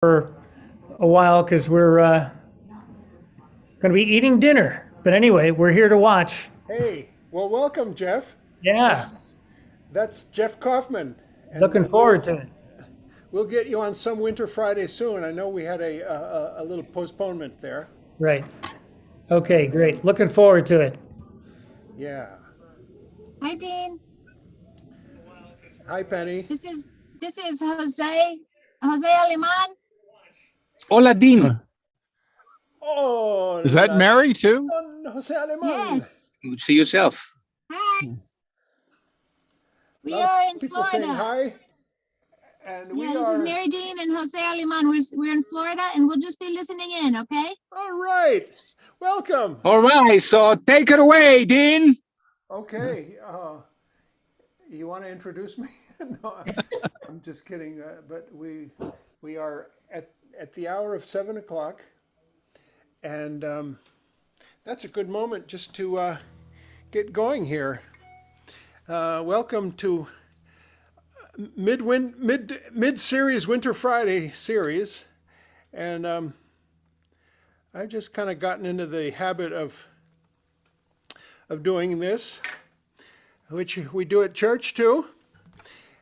for a while because we're going to be eating dinner. But anyway, we're here to watch. Hey, well, welcome, Geoff. Yeah, That's that's Geoff Kaufman, and looking forward to it. we'll get you on some Winter Friday soon. I know we had a little postponement there. Right. Okay, great. Looking forward to it. Yeah. Hi, Dean. Hi, Penny. This is Jose Aliman. Hola, Dean. Oh, Is that Mary too? Jose Aleman. Yes. See yourself. Hi. We A lot are of in people saying Florida. hi, and Yeah, we this is are. Mary Dean and Jose Aliman. We're in Florida, and we'll just be listening in. Okay. All right. Welcome. All right, so take it away, Dean. Okay. You want to introduce me? No, I'm just kidding. But we are at the hour of 7 o'clock, and that's a good moment just to get going here. Welcome to mid series Winter Friday series, and I've just kind of gotten into the habit of doing this, which we do at church too.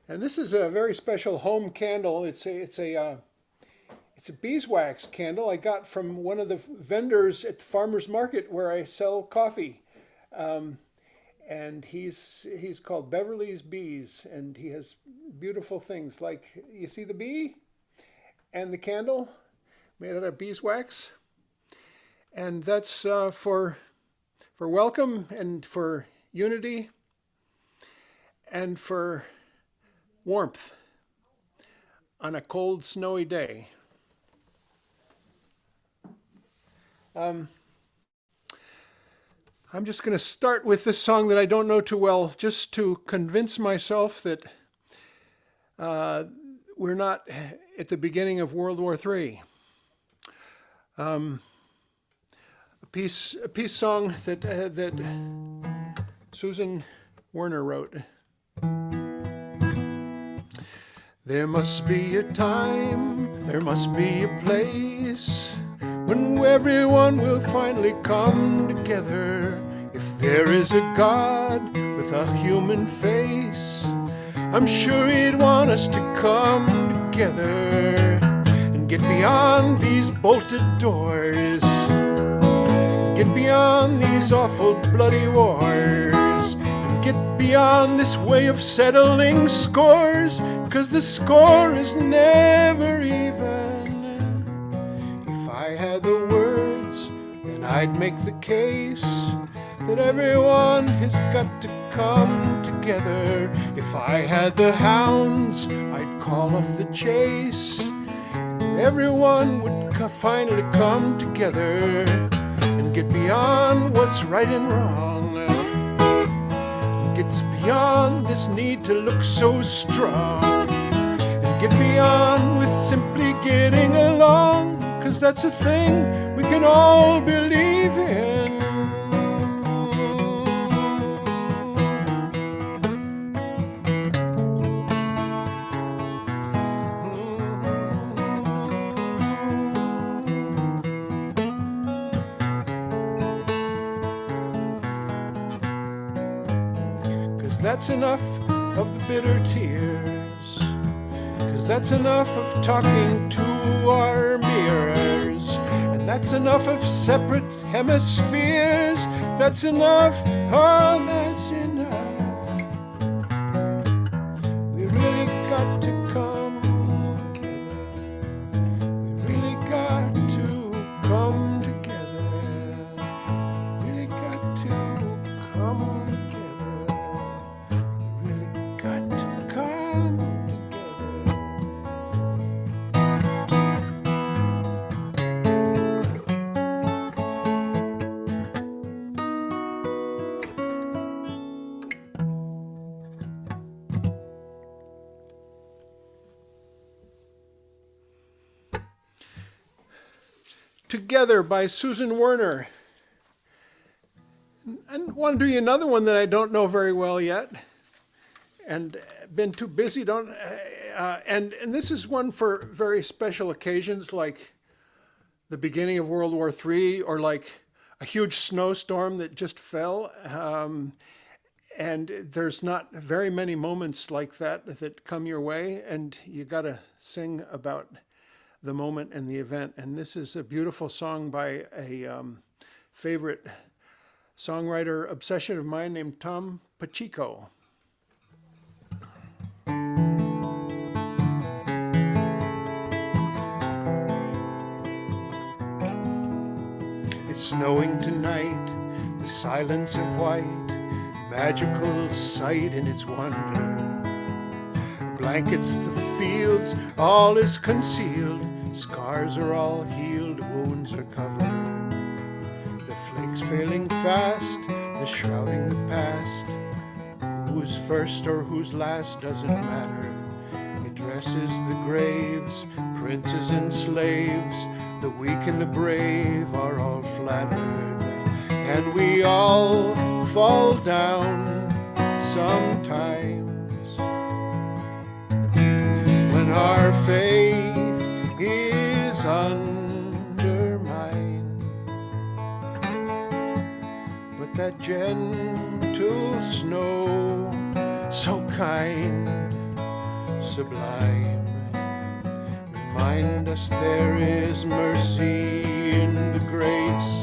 And this is a very special home candle. It's a beeswax candle I got from one of the vendors at the farmer's market where I sell coffee. And he's called Beverly's Bees, and he has beautiful things like, you see the bee and the candle made out of beeswax. And that's for welcome and for unity and for warmth on a cold, snowy day. I'm just going to start with this song that I don't know too well, just to convince myself that we're not at the beginning of World War III. A peace song that Susan Werner wrote. There must be a time, there must be a place when everyone will finally come together. If there is a God with a human face, I'm sure he'd want us to come together and get beyond these bolted doors, get beyond these awful bloody wars, and get beyond this way of settling scores, 'cause the score is never even. If I had the words, then I'd make the case that everyone has got to come together. If I had the hounds, I'd call off the chase, and everyone would finally come together and get beyond what's right and wrong, and get beyond this need to look so strong, and get beyond with simply getting along, 'cause that's a thing we can all believe in. 'Cause that's enough of the bitter tears, 'cause that's enough of talking to our mirrors, and that's enough of separate hemispheres. That's enough, oh, that's enough. We really got to come together. We really got to come together. Really got to come together. We really got to come Together by Susan Werner. I want to do you another one that I don't know very well yet, and been too busy. and this is one for very special occasions, like the beginning of World War III, or like a huge snowstorm that just fell. And there's not very many moments like that come your way, and you got to sing about the moment and the event. And this is a beautiful song by a favorite songwriter obsession of mine named Tom Pacheco. It's snowing tonight, the silence of white, magical sight in its wonder. Blankets the fields, all is concealed, scars are all healed, wounds are covered. The flakes failing fast, the shrouding the past. Who's first or who's last doesn't matter. It dresses the graves, princes and slaves. The weak and the brave are all flattered, and we all fall down sometimes when our faith is undermined. But that gentle snow, so kind, sublime, remind us there is mercy in the grace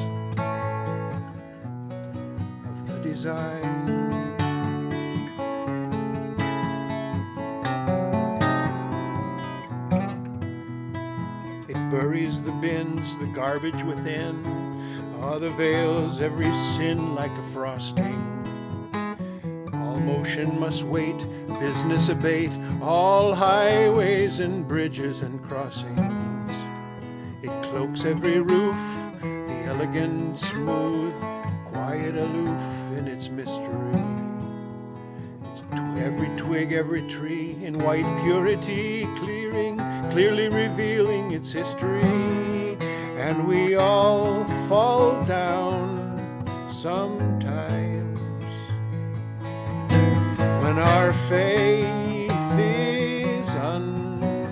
of the design. It buries the bins, the garbage within, the veils, every sin like a frosting. All motion must wait, business abate, all highways and bridges and crossings. It cloaks every roof, the elegant, smooth, quiet, aloof in its mystery. Every twig, every tree in white purity, clearly revealing its history. And we all fall down sometimes when our faith is undermined.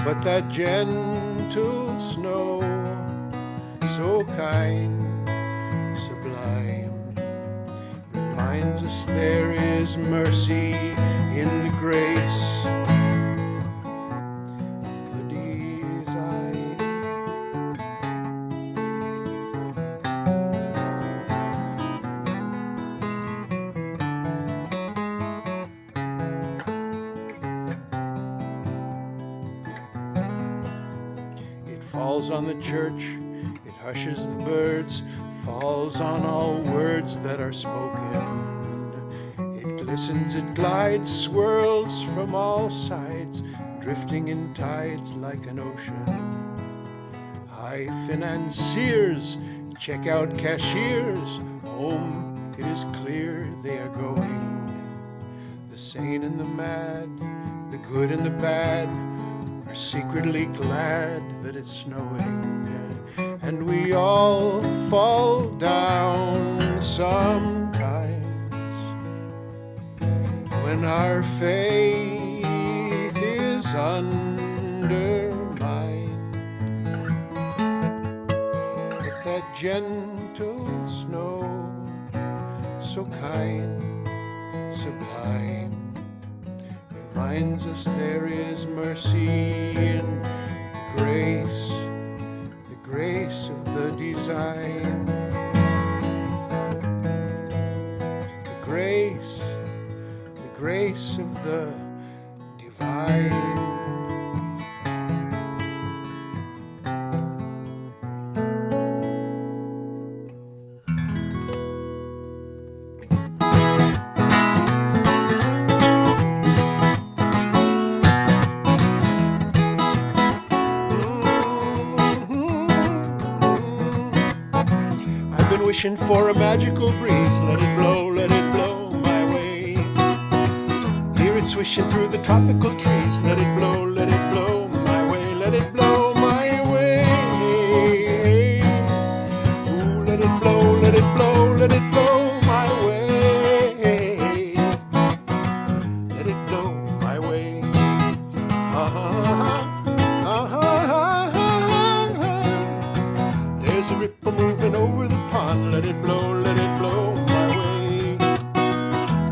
But that gentle snow, so kind, sublime, reminds us there is mercy in the grace of the design. It falls on the church, it hushes the birds, falls on all words that are spoken. It glistens, it glides, swirls from all sides, drifting in tides like an ocean. High financiers, check out cashiers, home it is clear they are going. The sane and the mad, the good and the bad, are secretly glad that it's snowing. And we all fall down sometimes when our faith is undermined. But that gentle snow, so kind, sublime, reminds us there is mercy in grace, the grace of the design. The grace of the divine. Wishing for a magical breeze, let it blow my way. Hear it swishing through the tropical trees, let it blow my way, let it blow my way. Ooh, let it blow my way. There's a ripple moving over the pond. Let it blow my way.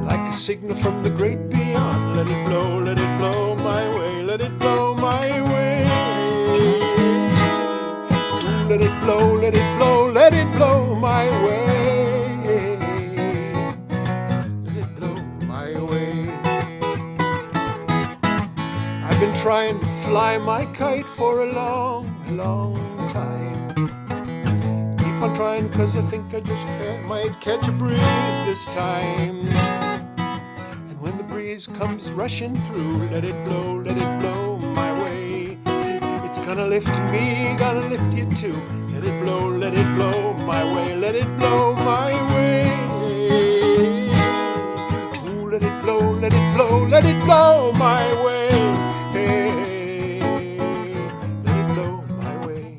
Like a signal from the great beyond. Let it blow my way. Let it blow my way. Let it blow my way. Let it blow my way. I've been trying to fly my kite for a long time. Keep on trying cause I think I just might catch a breeze this time. And when the breeze comes rushing through, let it blow my way. It's gonna lift me, gonna lift you too. Let it blow my way. Let it blow my way. Ooh, let it blow my way. Hey, let it blow my way.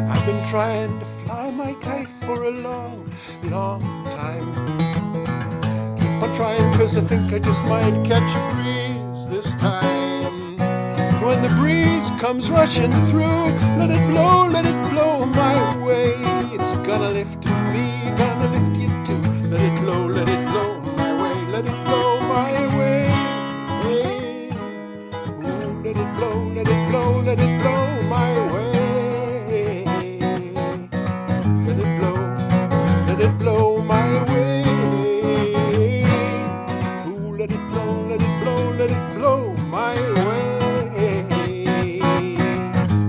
I've been trying to fly my kite for a long time. Keep on trying cause I think I just might catch a breeze this time. When the breeze comes rushing through, let it blow my way. It's gonna lift me, gonna lift you too. Let it blow my way. Let it blow my way. Hey. Ooh, let it blow my way. Let it blow my way. Ooh, let it blow my way.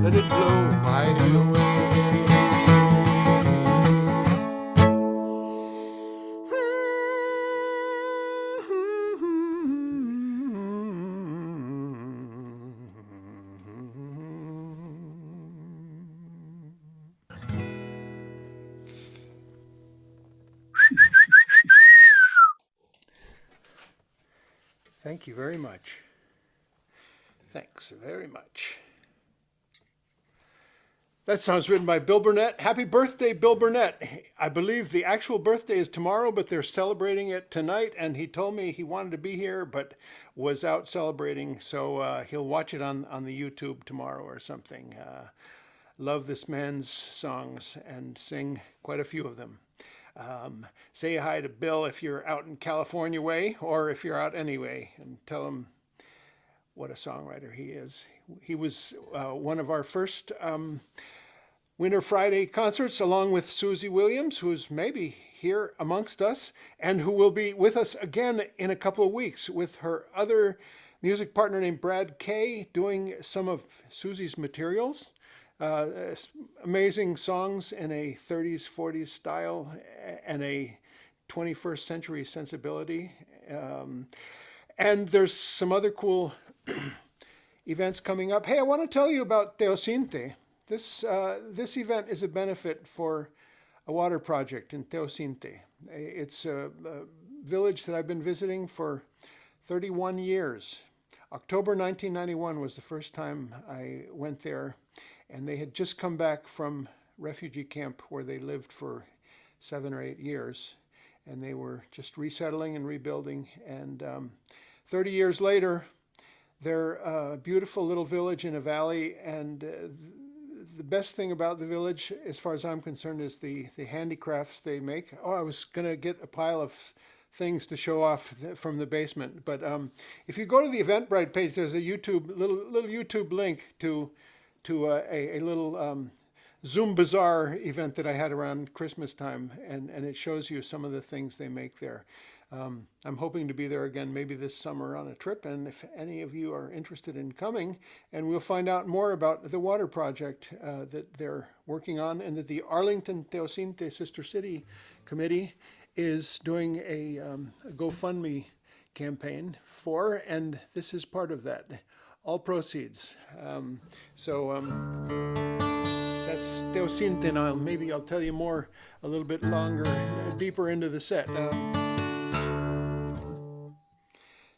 Let it blow my way. Thank you very much. Thanks very much. That song's written by Bill Burnett. Happy birthday, Bill Burnett. I believe the actual birthday is tomorrow, but they're celebrating it tonight. And he told me he wanted to be here, but was out celebrating. So he'll watch it on the YouTube tomorrow or something. Love this man's songs and sing quite a few of them. Say hi to Bill if you're out in California way, or if you're out anyway, and tell him what a songwriter he is. He was one of our first Winter Friday concerts, along with Susie Williams, who's maybe here amongst us, and who will be with us again in a couple of weeks with her other music partner named Brad Kay, doing some of Susie's materials. Amazing songs in a 30s, 40s style and a 21st century sensibility. And there's some other cool events coming up. Hey, I want to tell you about Teosinte. This event is a benefit for a water project in Teosinte. It's a village that I've been visiting for 31 years. October 1991 was the first time I went there, and they had just come back from refugee camp where they lived for 7 or 8 years, and they were just resettling and rebuilding. And 30 years later, they're a beautiful little village in a valley, and the best thing about the village, as far as I'm concerned, is the handicrafts they make. Oh, I was going to get a pile of things to show off from the basement, but if you go to the Eventbrite page, there's a little YouTube link to a little Zoom Bazaar event that I had around Christmas time, and it shows you some of the things they make there. I'm hoping to be there again maybe this summer on a trip, and if any of you are interested in coming, and we'll find out more about the water project that they're working on, and that the Arlington Teosinte Sister City Committee is doing a GoFundMe campaign for, and this is part of that. All proceeds. That's Teosinte, and maybe I'll tell you more a little bit longer, deeper into the set.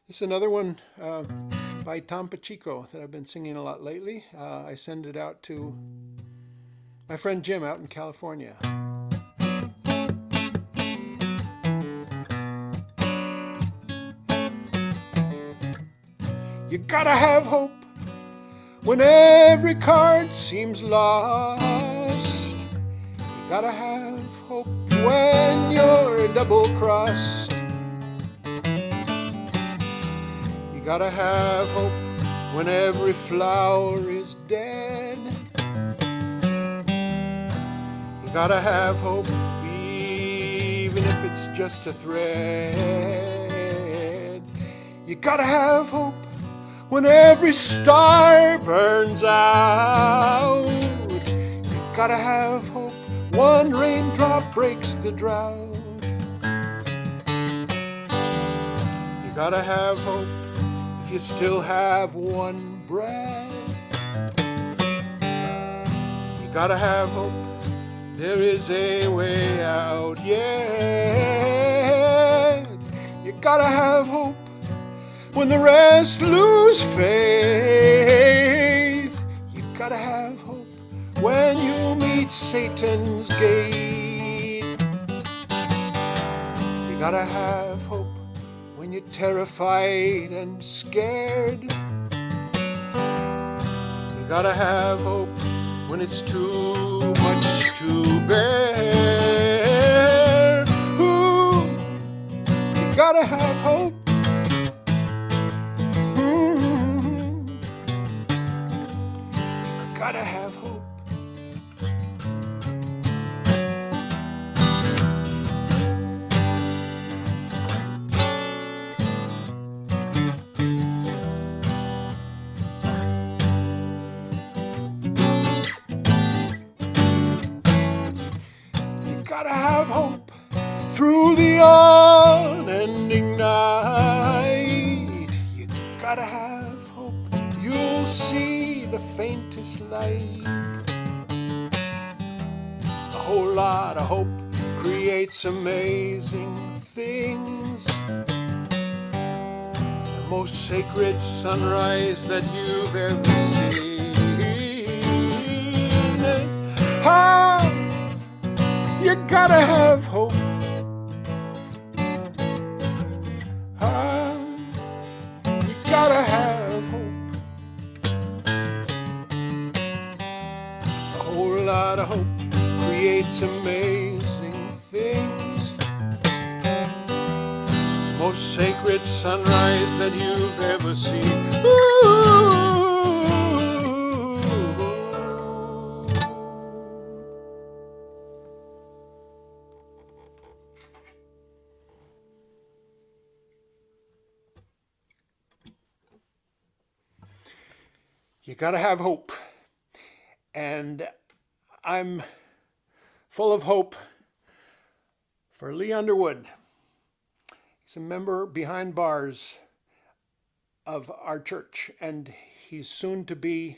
This is another one by Tom Pacheco that I've been singing a lot lately. I send it out to my friend Jim out in California. You gotta have hope when every card seems lost. You gotta have hope when you're double-crossed. You gotta have hope when every flower is dead. You gotta have hope even if it's just a thread. You gotta have hope when every star burns out. You gotta have hope, one raindrop breaks the drought. You gotta have hope if you still have one breath. You gotta have hope, there is a way out, yeah. You gotta have hope when the rest lose faith. You gotta have hope when you meet Satan's gate. You gotta have hope when you're terrified and scared. You gotta have hope when it's too much to bear. Ooh, you gotta have hope. Gotta have hope. You gotta have hope through the unending night. You gotta have hope, you'll see the faintest light. A whole lot of hope creates amazing things. The most sacred sunrise that you've ever seen. Ah, you gotta have hope. Ah, you gotta have hope. A whole lot of hope creates amazing things. Most sacred sunrise that you've ever seen. Ooh. You gotta have hope. And I'm full of hope for Lee Underwood. He's a member behind bars of our church, and he's soon to be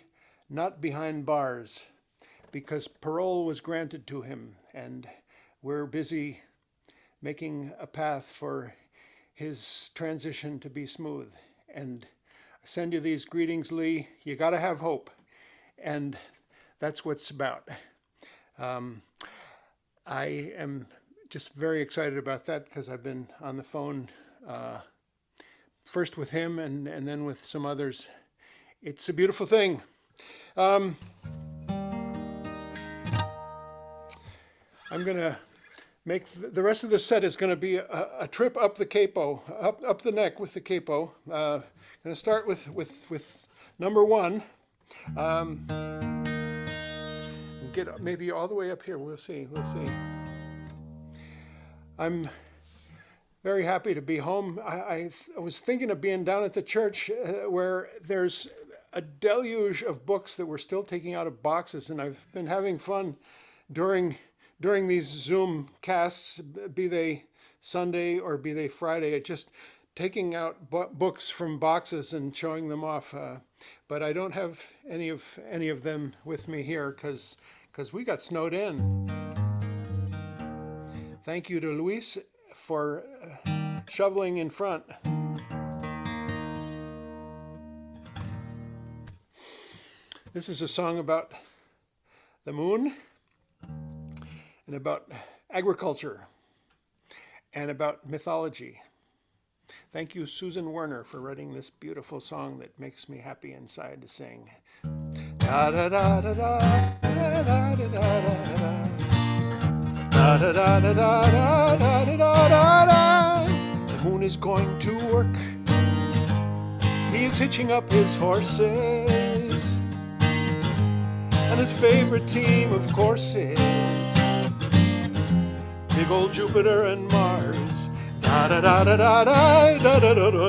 not behind bars because parole was granted to him, and we're busy making a path for his transition to be smooth. And I send you these greetings, Lee. You gotta have hope. And that's what it's about. I am just very excited about that because I've been on the phone first with him and then with some others. It's a beautiful thing. I'm going to make the rest of the set is going to be a trip up the capo, up the neck with the capo. Going to start with number one. Get maybe all the way up here. We'll see. I'm very happy to be home. I was thinking of being down at the church where there's a deluge of books that we're still taking out of boxes, and I've been having fun during these Zoom casts, be they Sunday or be they Friday. It just taking out books from boxes and showing them off, but I don't have any of them with me here because we got snowed in. Thank you to Luis for shoveling in front. This is a song about the moon and about agriculture and about mythology. Thank you, Susan Werner, for writing this beautiful song that makes me happy inside to sing. Da da da da da da da da da da da da da da da da. The moon is going to work. He's hitching up his horses, and his favorite team, of course, is big old Jupiter and Mars. Da da da da da da da da da da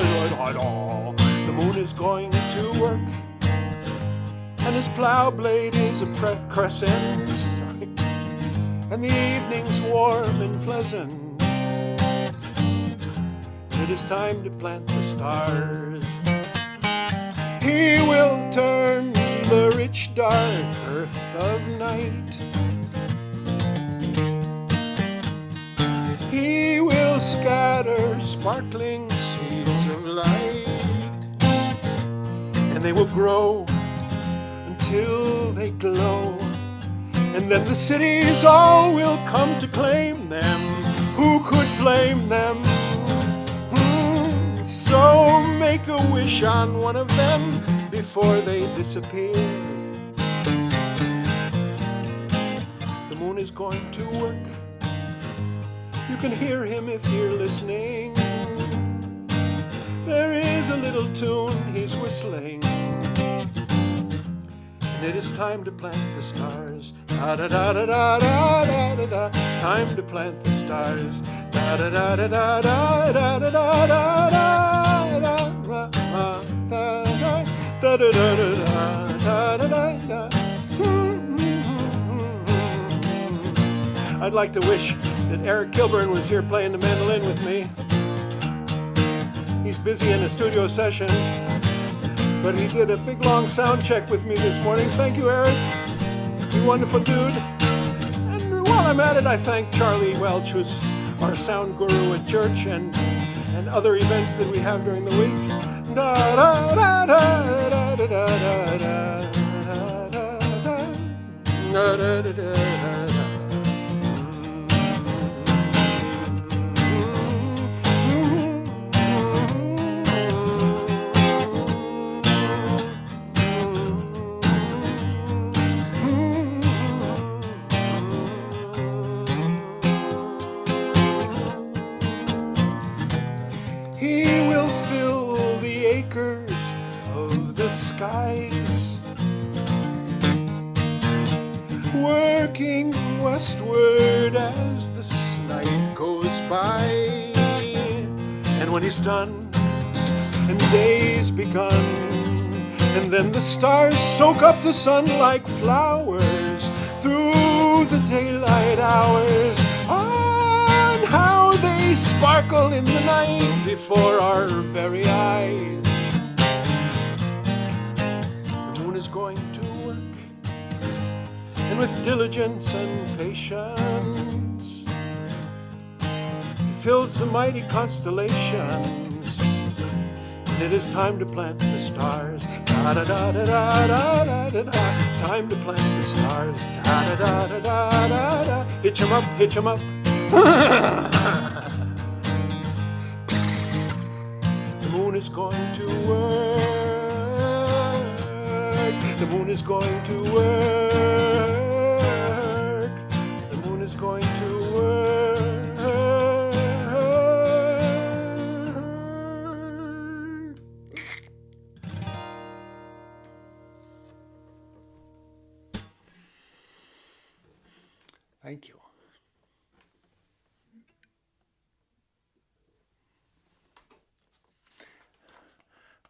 da. The moon is going to work, and his plow blade is a crescent. Sorry. And the evening's warm and pleasant. It is time to plant the stars. He will turn the rich dark earth of night. He will scatter sparkling seeds of light, and they will grow until they glow, and then the cities all will come to claim them. Who could blame them? So make a wish on one of them before they disappear. The moon is going to work. You can hear him if you're listening. There is a little tune he's whistling, and it is time to plant the stars. Da da da da da da da da da. Time to plant the stars. Da da da da da da da da da da da da da da. I'd like to wish that Eric Kilburn was here playing the mandolin with me. He's busy in a studio session, but he did a big long sound check with me this morning. Thank you, Eric. You wonderful dude. And while I'm at it, I thank Charlie Welch, who's our sound guru at church and other events that we have during the week. Da da da da da da da da da da da da. Skies, working westward as the night goes by, and when he's done and day's begun, and then the stars soak up the sun like flowers through the daylight hours. On how they sparkle in the night before our very eyes. Is going to work, and with diligence and patience he fills the mighty constellations, and it is time to plant the stars. Da da da da da da da da. Time to plant the stars. Da da da da da da da. Hitch 'em up, hitch 'em up. The moon is going to work. The moon is going to work. The moon is going to work. Thank you.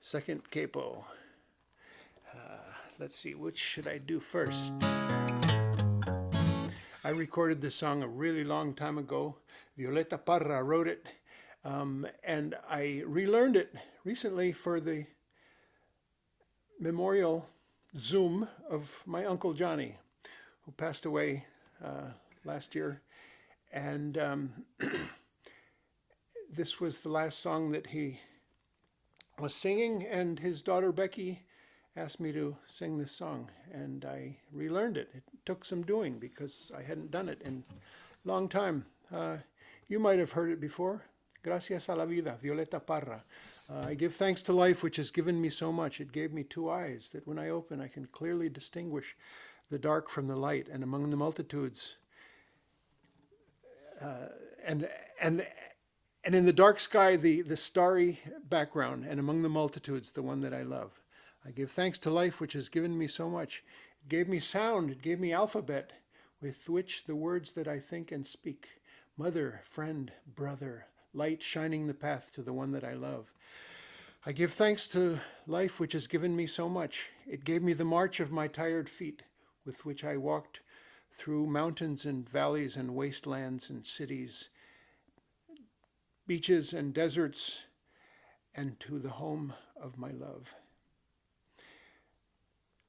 Second capo. Let's see, which should I do first? I recorded this song a really long time ago. Violeta Parra wrote it And I relearned it recently for the memorial Zoom of my Uncle Johnny, who passed away last year. And this was the last song that he was singing, and his daughter Becky asked me to sing this song, and I relearned it. It took some doing because I hadn't done it in a long time. You might have heard it before. Gracias a la vida, Violeta Parra. I give thanks to life which has given me so much. It gave me two eyes that when I open I can clearly distinguish the dark from the light, and among the multitudes and in the dark sky the starry background, and among the multitudes the one that I love. I give thanks to life which has given me so much. It gave me sound, it gave me alphabet with which the words that I think and speak. Mother, friend, brother, light shining the path to the one that I love. I give thanks to life which has given me so much. It gave me the march of my tired feet with which I walked through mountains and valleys and wastelands and cities, beaches and deserts, and to the home of my love.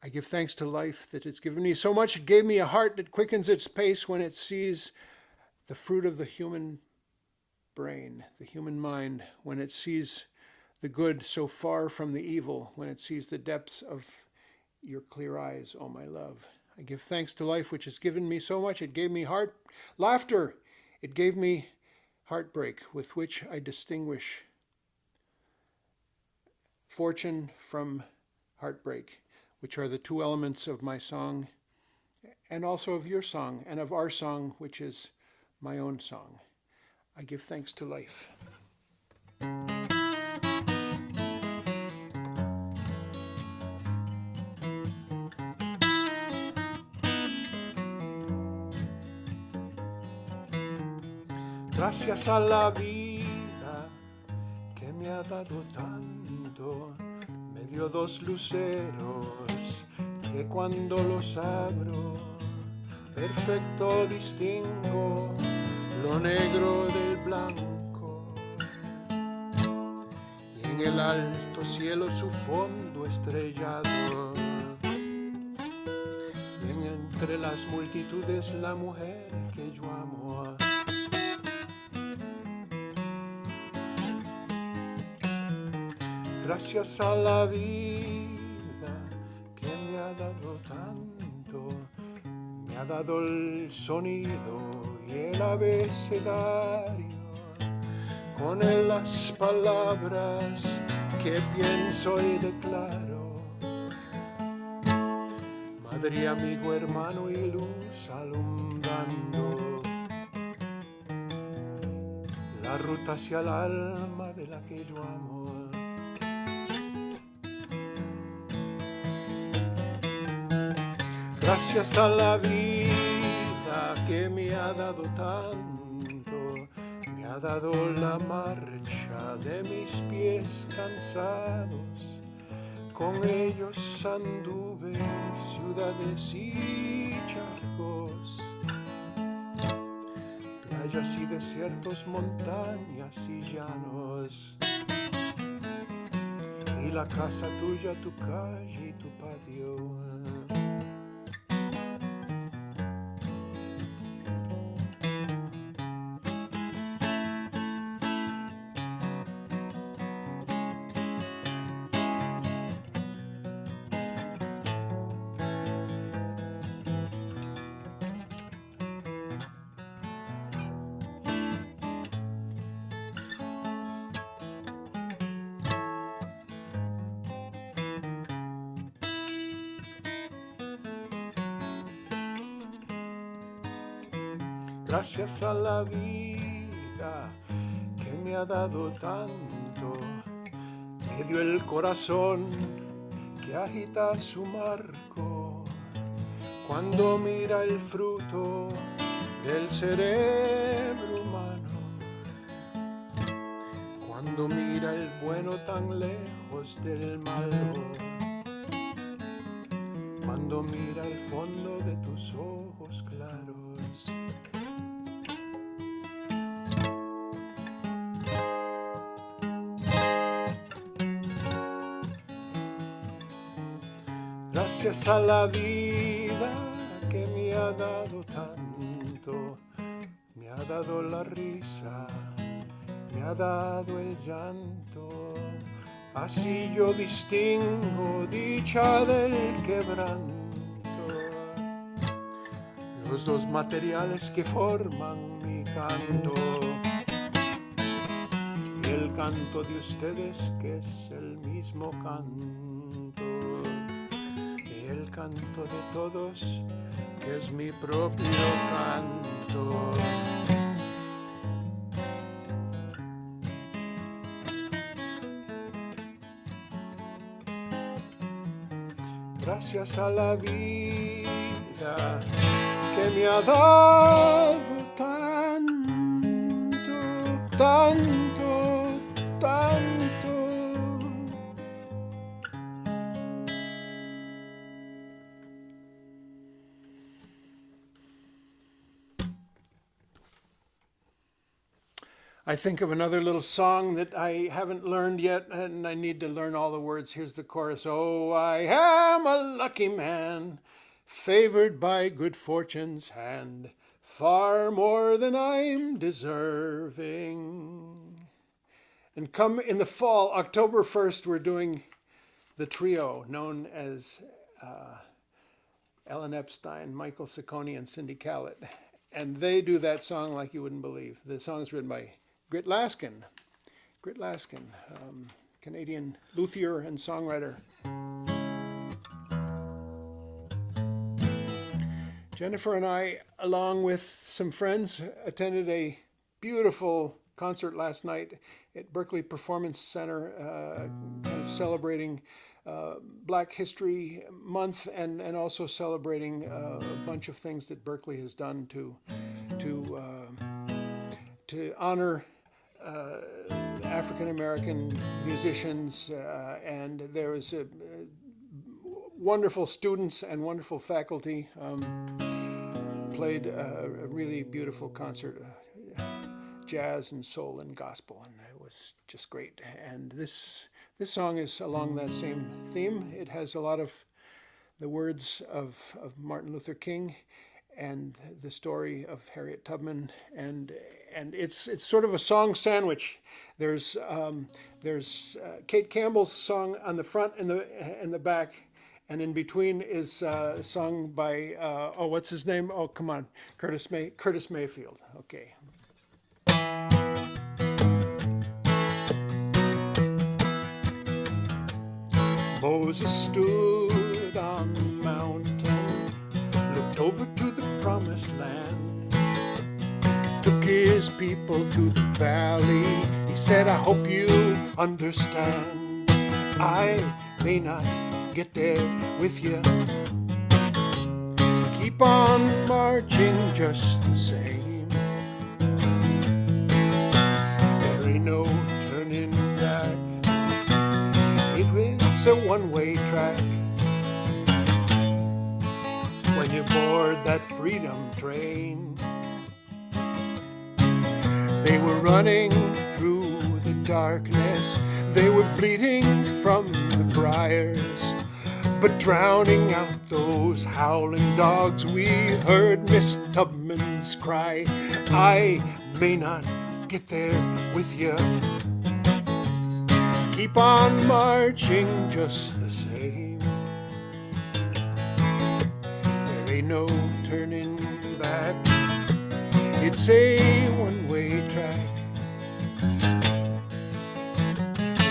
I give thanks to life that it's given me so much. It gave me a heart that quickens its pace when it sees the fruit of the human brain, the human mind, when it sees the good so far from the evil, when it sees the depths of your clear eyes, oh my love. I give thanks to life which has given me so much. It gave me laughter. It gave me heartbreak with which I distinguish fortune from heartbreak, which are the two elements of my song, and also of your song, and of our song, which is my own song. I give thanks to life. Gracias a la vida que me ha dado tanto, me dio dos luceros que cuando los abro, perfecto distingo lo negro del blanco, y en el alto cielo su fondo estrellado, y entre las multitudes la mujer que yo amo. Gracias a la vida que me ha dado tanto, me ha dado el sonido y el abecedario, con él las palabras que pienso y declaro. Madre, amigo, hermano y luz alumbrando la ruta hacia el alma de la que yo amo. Gracias a la vida que me ha dado tanto, me ha dado la marcha de mis pies cansados, con ellos anduve ciudades y charcos, playas y desiertos, montañas y llanos, y la casa tuya, tu calle y tu patio. Gracias a la vida que me ha dado tanto, me dio el corazón que agita su marco cuando mira el fruto del cerebro humano, cuando mira el bueno tan lejos del malo, cuando mira el fondo de tus ojos claros. Gracias a la vida que me ha dado tanto, me ha dado la risa, me ha dado el llanto. Así yo distingo dicha del quebranto, los dos materiales que forman mi canto. Y el canto de ustedes que es el mismo canto. Y el canto de todos que es mi propio canto. Gracias a la vida que me ha dado tanto, tanto, tanto. I think of another little song that I haven't learned yet, and I need to learn all the words. Here's the chorus. Oh, I am a lucky man, favored by good fortune's hand, far more than I'm deserving. And come in the fall, October 1st, we're doing the trio known as Ellen Epstein, Michael Ciccone, and Cindy Callett. And they do that song like you wouldn't believe. The song is written by Grit Laskin, Canadian luthier and songwriter. Jennifer and I, along with some friends, attended a beautiful concert last night at Berkeley Performance Center, kind of celebrating Black History Month and also celebrating a bunch of things that Berkeley has done to honor African American musicians, and there was wonderful students and wonderful faculty. Played a really beautiful concert, jazz and soul and gospel, and it was just great. And this song is along that same theme. It has a lot of the words of Martin Luther King and the story of Harriet Tubman, and it's sort of a song sandwich. There's Kate Campbell's song on the front and the back, and in between is sung by what's his name? Oh, come on, Curtis Mayfield. Okay. Moses stood on the mountain, looked over to the promised land, took his people to the valley. He said, I hope you understand, I may not get there with you, keep on marching just the same, there ain't no turning back, it was a one-way track. When you board that freedom train, they were running through the darkness, they were bleeding from the briars, but drowning out those howling dogs, we heard Miss Tubman's cry, I may not get there with you, keep on marching just the same, there ain't no turning back, it's a one-way track.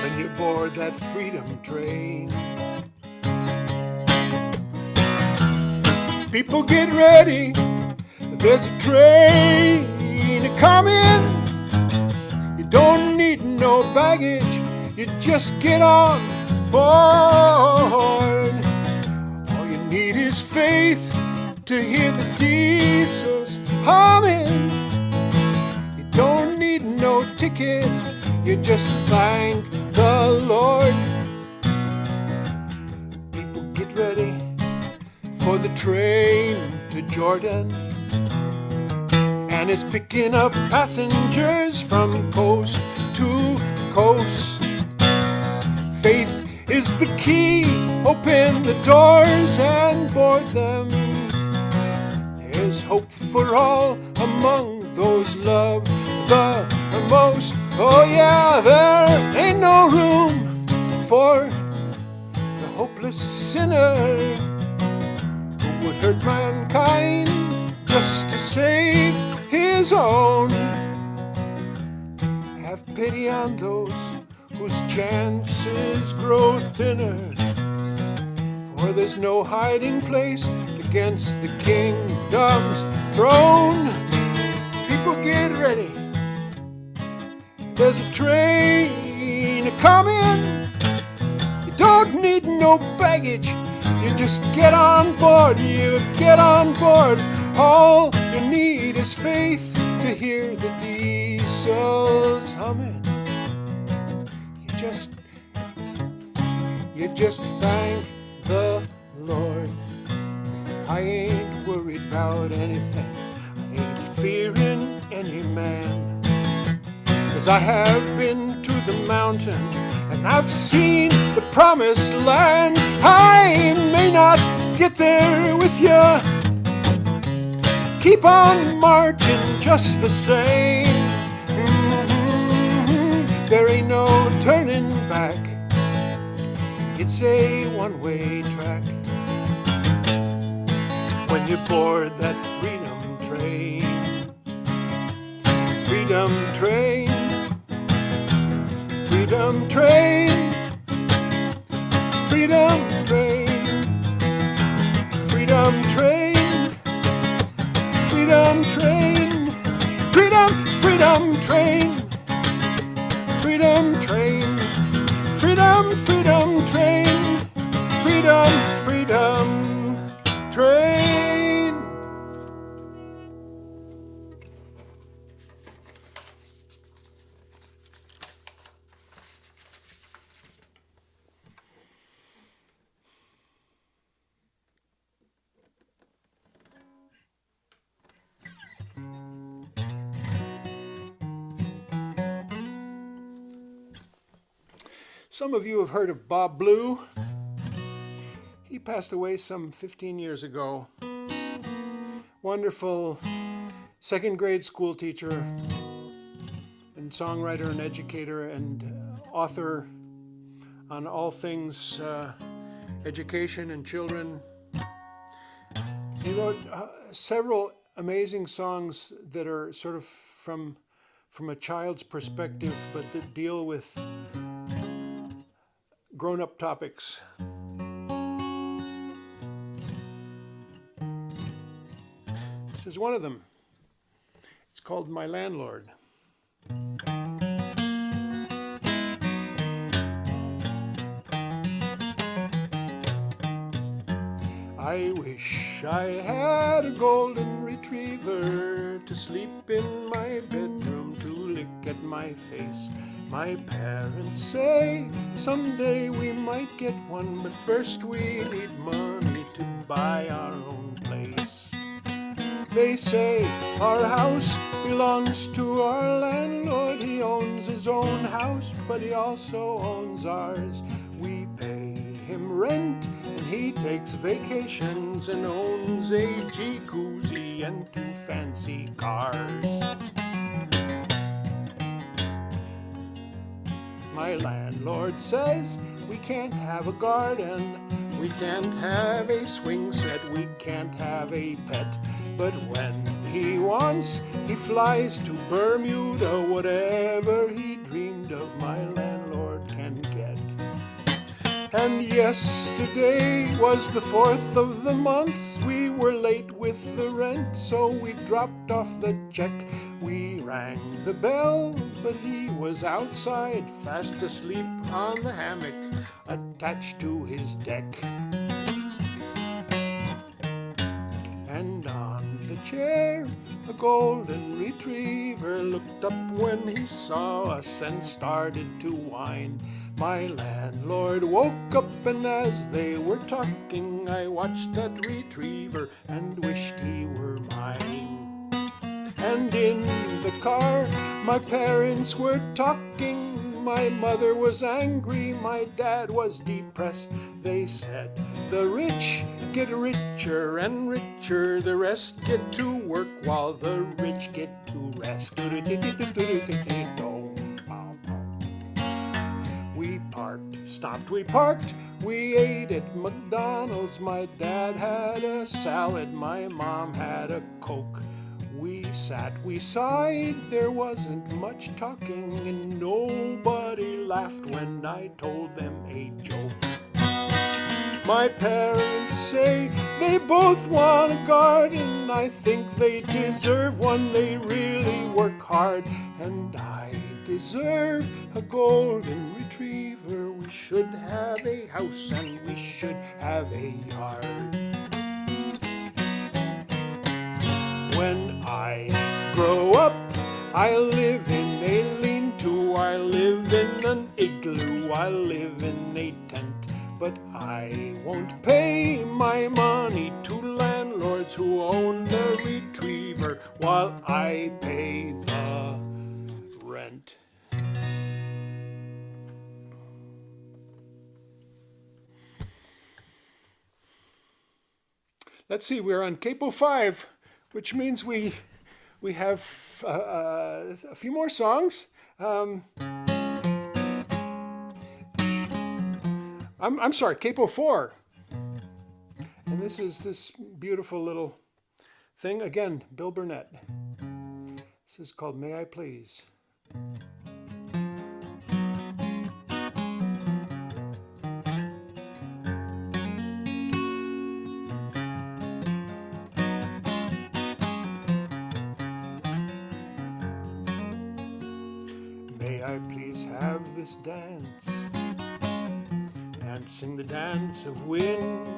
When you board that freedom train, people get ready, there's a train coming, you don't need no baggage, you just get on board, all you need is faith to hear the diesels humming, you don't need no ticket, you just thank the Lord. People get ready for the train to Jordan, and it's picking up passengers from coast to coast. Faith is the key. Open the doors and board them. There's hope for all among those loved the most. Oh yeah, there ain't no room for the hopeless sinner who would hurt mankind just to save his own. Have pity on those whose chances grow thinner, for there's no hiding place against the kingdom's throne. People get ready, there's a train a-comin'. You don't need no baggage, you just get on board, you get on board. All you need is faith to hear the diesels humming. You just thank the Lord. I ain't worried about anything, I ain't fearing any man. 'Cause I have been to the mountain and I've seen the promised land. I may not get there with ya, keep on marching just the same. There ain't no turning back, it's a one-way track. When you board that freedom train, freedom train, freedom train, freedom train, freedom train, freedom train, freedom, freedom train, freedom train, freedom, freedom train, freedom, freedom train. Some of you have heard of Bob Blue. He passed away some 15 years ago. Wonderful second grade school teacher and songwriter and educator and author on all things education and children. He wrote several amazing songs that are sort of from a child's perspective, but that deal with grown-up topics. This is one of them. It's called My Landlord. I wish I had a golden retriever to sleep in my bedroom, to lick at my face. My parents say someday we might get one, but first we need money to buy our own place. They say our house belongs to our landlord. He owns his own house, but he also owns ours. We pay him rent and he takes vacations and owns a jacuzzi and 2 fancy cars. My landlord says we can't have a garden, we can't have a swing set, we can't have a pet. But when he wants, he flies to Bermuda. Whatever he dreamed of, my landlord can get. And yesterday was the 4th of the month. We were late with the rent, so we dropped off the check. We rang the bell, but he was outside, fast asleep on the hammock attached to his deck. And on the chair, a golden retriever looked up when he saw us and started to whine. My landlord woke up, and as they were talking, I watched that retriever and wished he were mine. And in the car, my parents were talking. My mother was angry, my dad was depressed. They said, the rich get richer and richer, the rest get to work while the rich get to rest. We parked, we ate at McDonald's. My dad had a salad, my mom had a Coke. We sat, we sighed, there wasn't much talking, and nobody laughed when I told them a joke. My parents say they both want a garden. I think they deserve one, they really work hard. And I deserve a golden retriever. We should have a house and we should have a yard. When I grow up, I live in a lean-to, I live in an igloo, I live in a tent. But I won't pay my money to landlords who own the retriever while I pay the rent. Let's see, we're on Capo 5, which means we have a few more songs. I'm sorry, Capo 4. And this is this beautiful little thing. Again, Bill Burnett. This is called May I Please. May I please have this dance, dancing the dance of wind.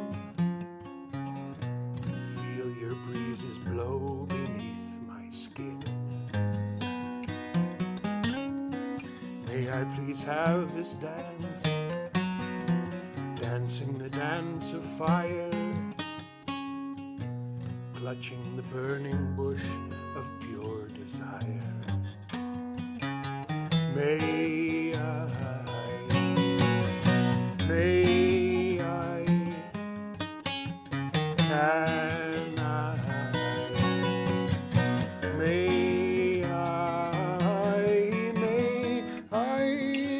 Feel your breezes blow beneath my skin. May I please have this dance, dancing the dance of fire, clutching the burning bush of pure desire. May I, can I, may I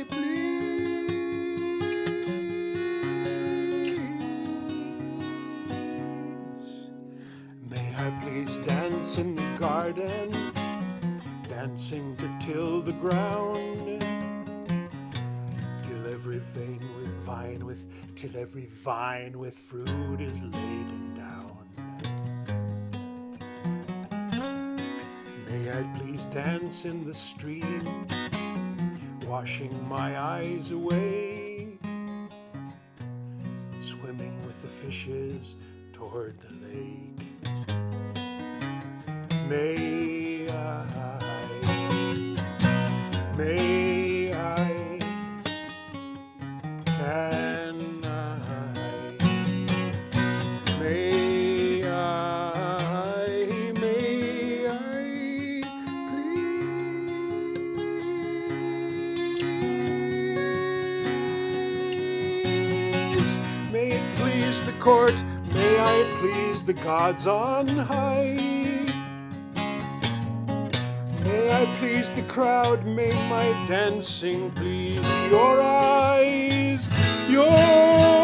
please? May I please dance in the garden, dancing to till the ground, till every vine with fruit is laden down. May I please dance in the stream, washing my eyes away, swimming with the fishes toward the lake. May I, can I, may I please? May it please the court, may I please the gods on high. May I please the crowd, may my dancing please your eyes, your eyes.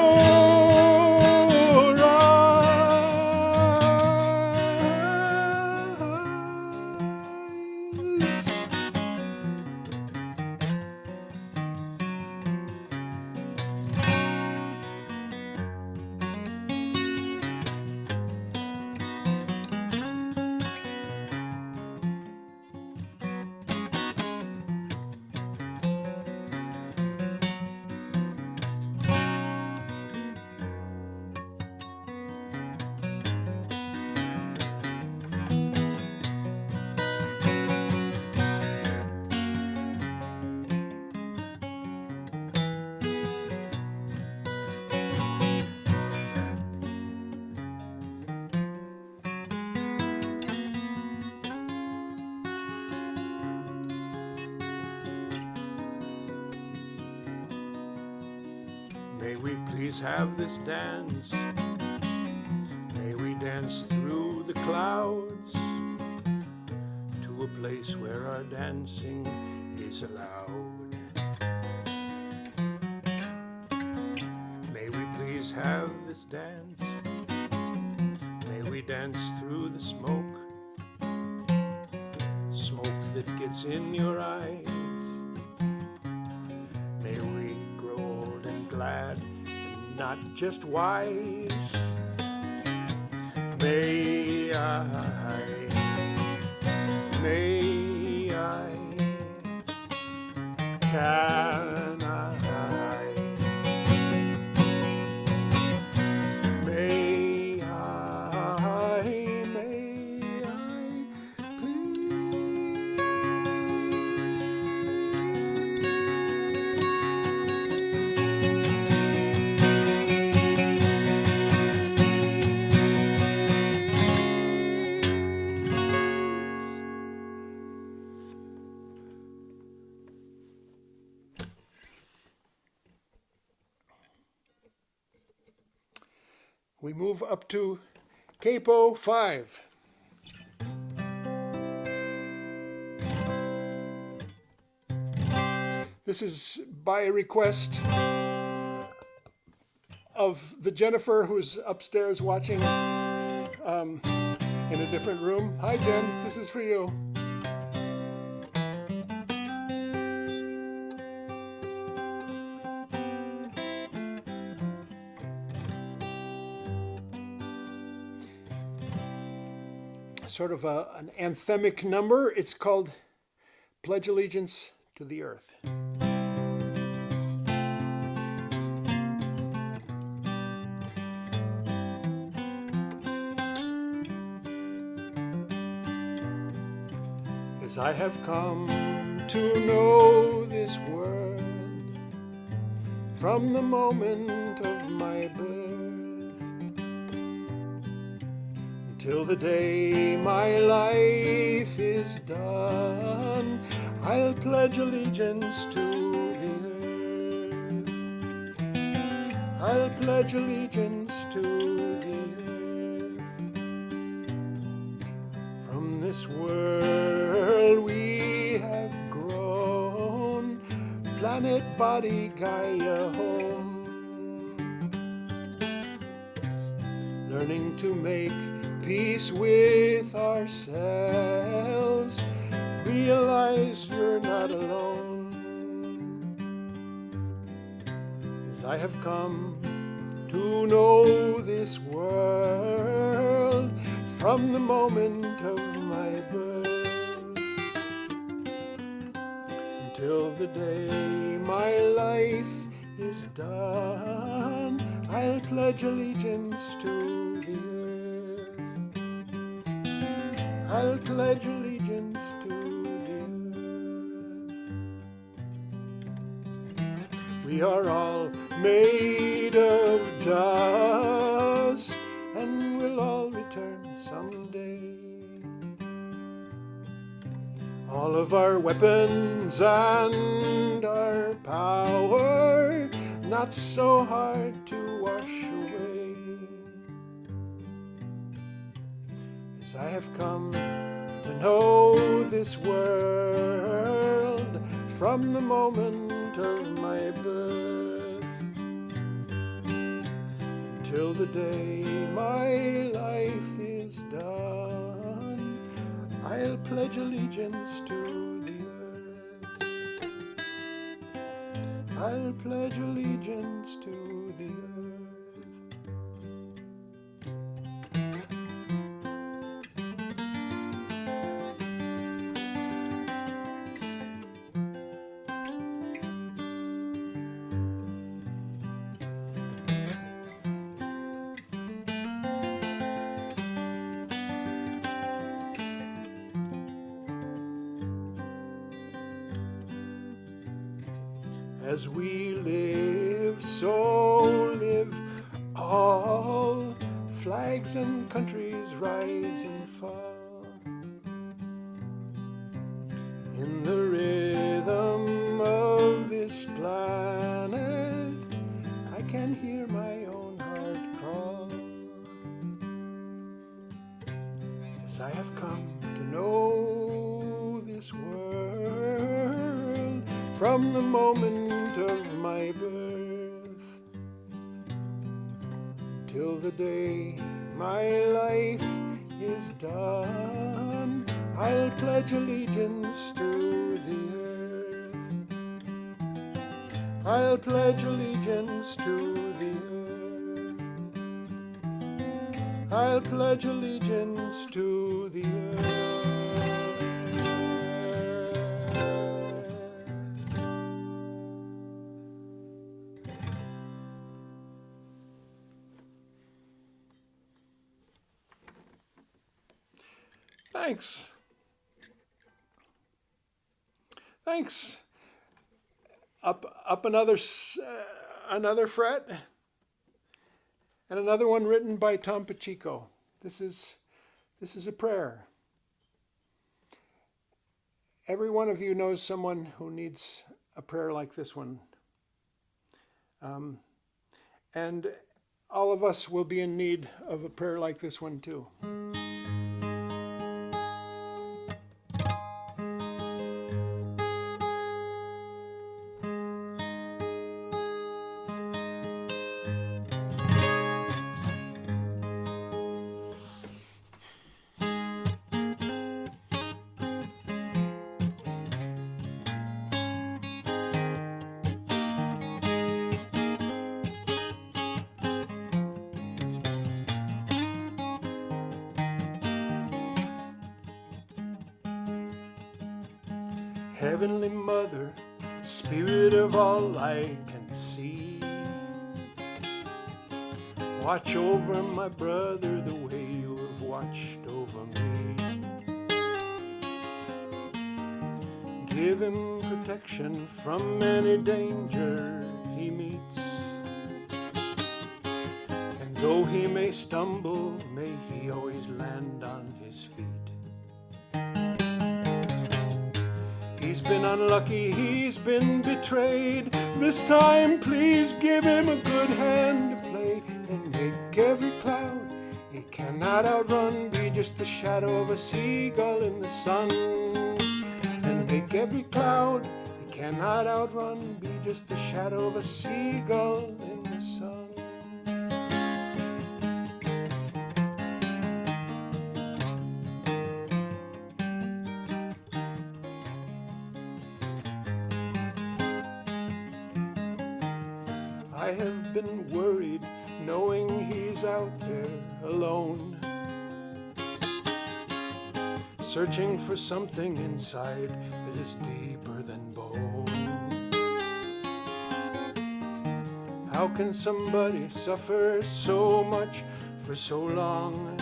we please have this dance? May we dance through the clouds to a place where our dancing is allowed. May we please have this dance? May we dance through the smoke, smoke that gets in your eyes. May we grow old and glad and not just wise. May I, can I, may I, we move up to Capo 5. This is by request of the Jennifer who's upstairs watching in a different room. Hi, Jen, this is for you. Sort of an anthemic number. It's called Pledge Allegiance to the Earth. As I have come to know this world from the moment of my birth till the day my life is done, I'll pledge allegiance to the earth. I'll pledge allegiance to the earth. From this world we have grown, planet, body, Gaia home, learning to make peace with ourselves, realize you're not alone. As I have come to know this world from the moment of my birth until the day my life is done, I'll pledge allegiance to the earth. I'll pledge allegiance to the earth. We are all made of dust and we'll all return someday. All of our weapons and our power, not so hard to wash away. As I have come to know this world from the moment of my birth until the day my life is done, I'll pledge allegiance to the earth. I'll pledge allegiance to the earth. As we live, so live all. Flags and countries rise and fall. In the rhythm of this planet, I can my own heart crawl, as I have come to know this world from the moment of my birth till the day my life is done. I'll pledge allegiance to the earth. I'll pledge allegiance to the earth. I'll pledge allegiance to the earth. Thanks. Thanks. Up another fret, and another one written by Tom Pacheco. This is a prayer. Every one of you knows someone who needs a prayer like this one, and all of us will be in need of a prayer like this one too. Heavenly Mother, Spirit of all I can see, watch over my brother the way you have watched over me. Give him protection from any danger he meets, and though he may stumble, may he always land on his feet. He's been unlucky, he's been betrayed. This time please give him a good hand to play, and make every cloud he cannot outrun be just the shadow of a seagull in the sun. And make every cloud he cannot outrun be just the shadow of a seagull in the sun. I have been worried knowing he's out there alone, searching for something inside that is deeper than bone. How can somebody suffer so much for so long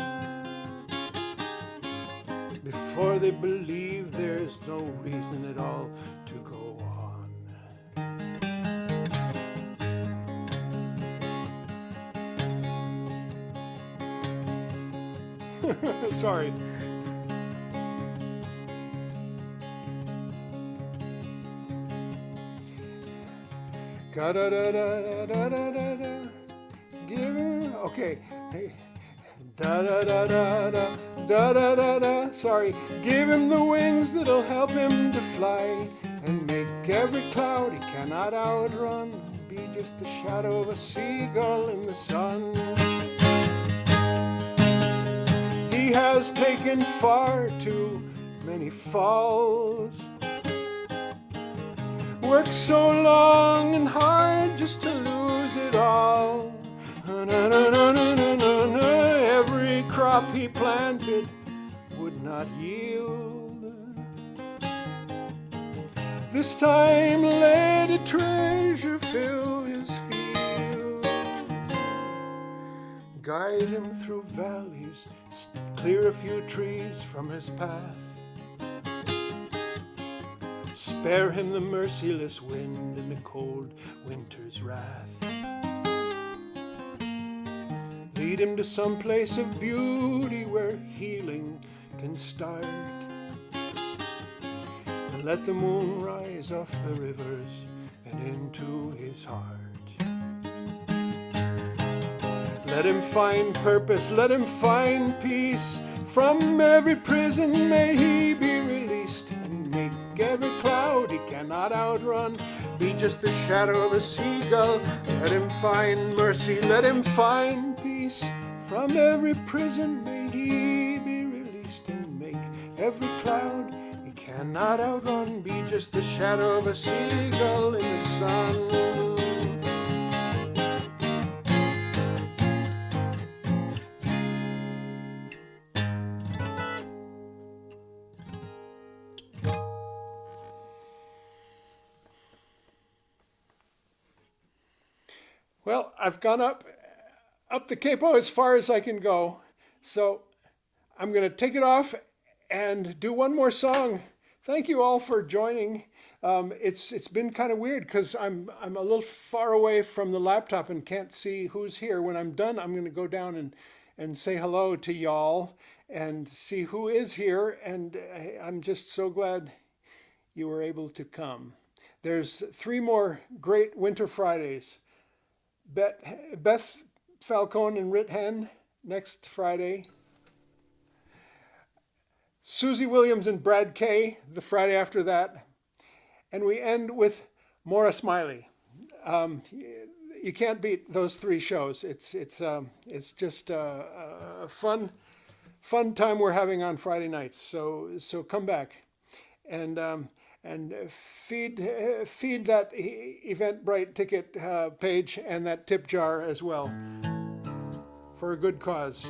before they believe there's no reason at all to go on? Sorry. Da da da da da da da da. Give him. Okay. Hey. Da da da da da da da da da. Sorry. Give him the wings that'll help him to fly, and make every cloud he cannot outrun be just the shadow of a seagull in the sun. He has taken far too many falls, worked so long and hard just to lose it all. Every crop he planted would not yield. This time let a treasure fill his field. Guide him through valleys, clear a few trees from his path. Spare him the merciless wind and the cold winter's wrath. Lead him to some place of beauty where healing can start, and let the moon rise off the rivers and into his heart. Let him find purpose, let him find peace. From every prison may he be released, and make every cloud he cannot outrun be just the shadow of a seagull. Let him find mercy, let him find peace. From every prison may he be released, and make every cloud he cannot outrun be just the shadow of a seagull in the sun. Well, I've gone up the capo as far as I can go, so I'm going to take it off and do one more song. Thank you all for joining. It's been kind of weird because I'm a little far away from the laptop and can't see who's here. When I'm done, I'm going to go down and say hello to y'all and see who is here, and I'm just so glad you were able to come. There's 3 more great Winter Fridays. Beth Falcone and Rit Hen next Friday. Susie Williams and Brad Kay the Friday after that. And we end with Maura Smiley. You can't beat those 3 shows. It's just a fun time we're having on Friday nights. So come back and feed that Eventbrite ticket page and that tip jar as well for a good cause.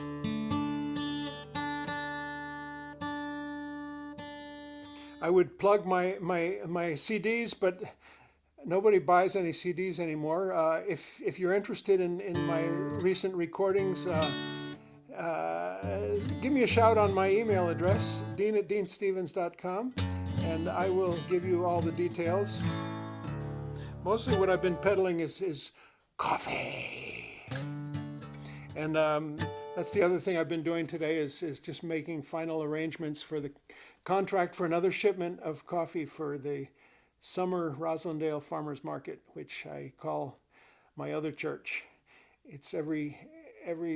I would plug my CDs, but nobody buys any CDs anymore. If you're interested in my recent recordings, give me a shout on my email address, dean@deanstevens.com. And I will give you all the details. Mostly what I've been peddling is coffee. And that's the other thing I've been doing today is just making final arrangements for the contract for another shipment of coffee for the summer Roslindale Farmers Market, which I call my other church. It's every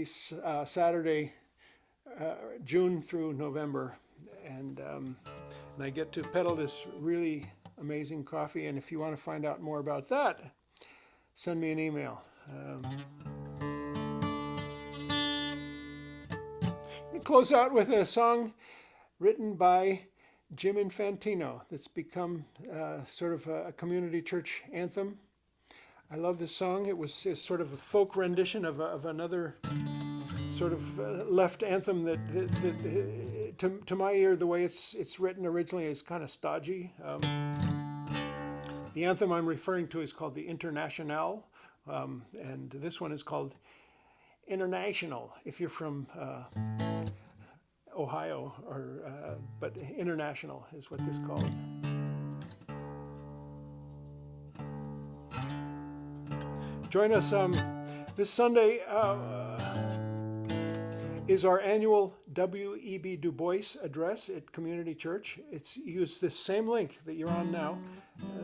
Saturday, June through November. And I get to peddle this really amazing coffee. And if you want to find out more about that, send me an email. I'm going to close out with a song written by Jim Infantino that's become sort of a community church anthem. I love this song. It was sort of a folk rendition of another sort of left anthem that to my ear, the way it's written originally is kind of stodgy. The anthem I'm referring to is called the Internationale, and this one is called International. If you're from Ohio, but International is what this is called. Join us this Sunday. Is our annual W.E.B. Du Bois address at Community Church. It's use this same link that you're on now,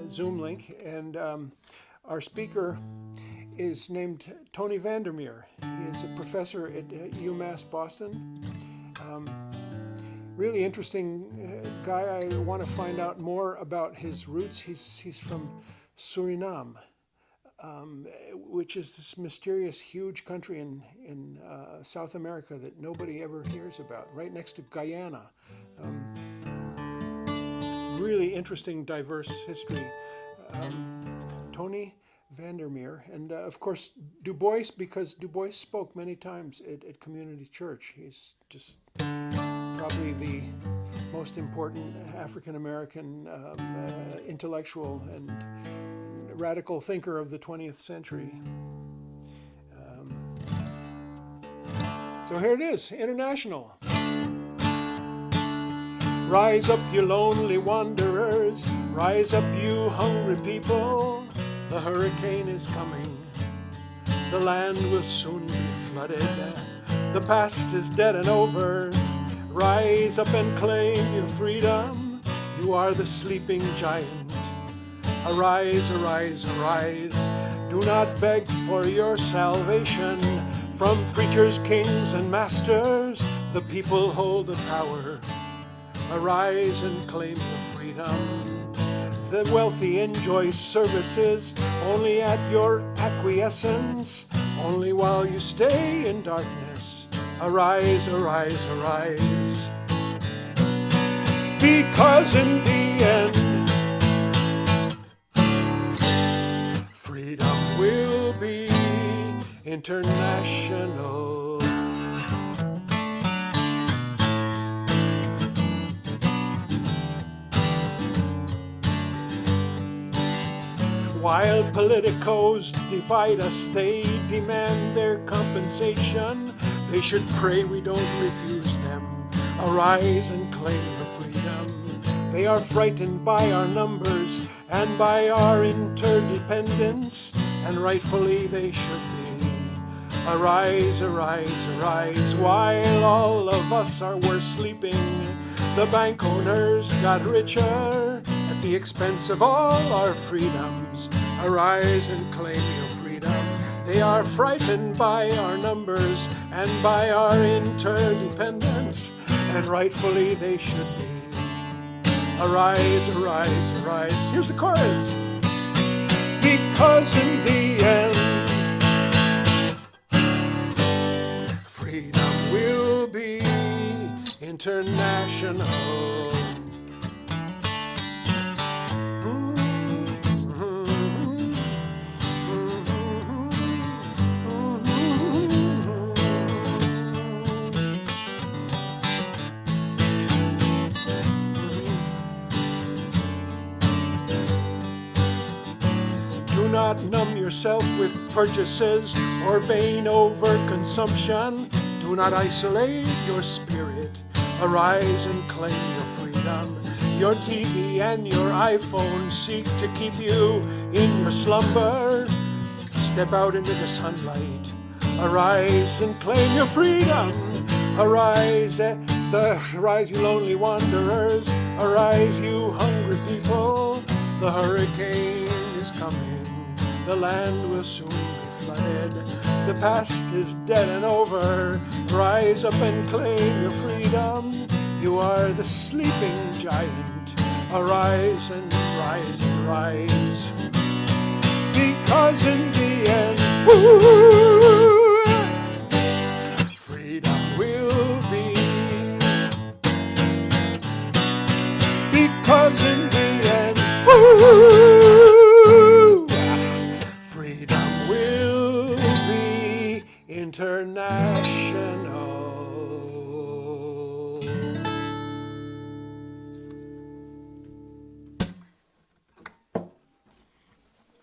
Zoom link, and our speaker is named Tony Vandermeer. He is a professor at UMass Boston. Really interesting guy. I want to find out more about his roots. He's from Suriname. Which is this mysterious, huge country in South America that nobody ever hears about, right next to Guyana. Really interesting, diverse history. Tony Vandermeer, and of course Du Bois, because Du Bois spoke many times at Community Church. He's just probably the most important African-American intellectual and radical thinker of the 20th century. So here it is, International. Rise up, you lonely wanderers. Rise up, you hungry people. The hurricane is coming. The land will soon be flooded. The past is dead and over. Rise up and claim your freedom. You are the sleeping giant. Arise, arise, arise. Do not beg for your salvation. From preachers, kings, and masters, the people hold the power. Arise and claim your freedom. The wealthy enjoy services only at your acquiescence, only while you stay in darkness. Arise, arise, arise. Because in the end, freedom will be international. While politicos divide us, they demand their compensation. They should pray we don't refuse them. Arise and claim your freedom. They are frightened by our numbers and by our interdependence, and rightfully they should be. Arise, arise, arise, while all of us were sleeping. The bank owners got richer at the expense of all our freedoms. Arise and claim your freedom. They are frightened by our numbers and by our interdependence, and rightfully they should be. Arise, arise, arise. Here's the chorus. Because in the end, freedom will be international. Do not numb yourself with purchases or vain overconsumption. Do not isolate your spirit. Arise and claim your freedom. Your TV and your iPhone seek to keep you in your slumber. Step out into the sunlight. Arise and claim your freedom. Arise, arise, you lonely wanderers. Arise, you hungry people. The hurricane is coming. The land will soon be flooded. The past is dead and over. Rise up and claim your freedom. You are the sleeping giant. Arise and rise and rise. Because in the end, freedom will be. Because in the end, freedom will be international.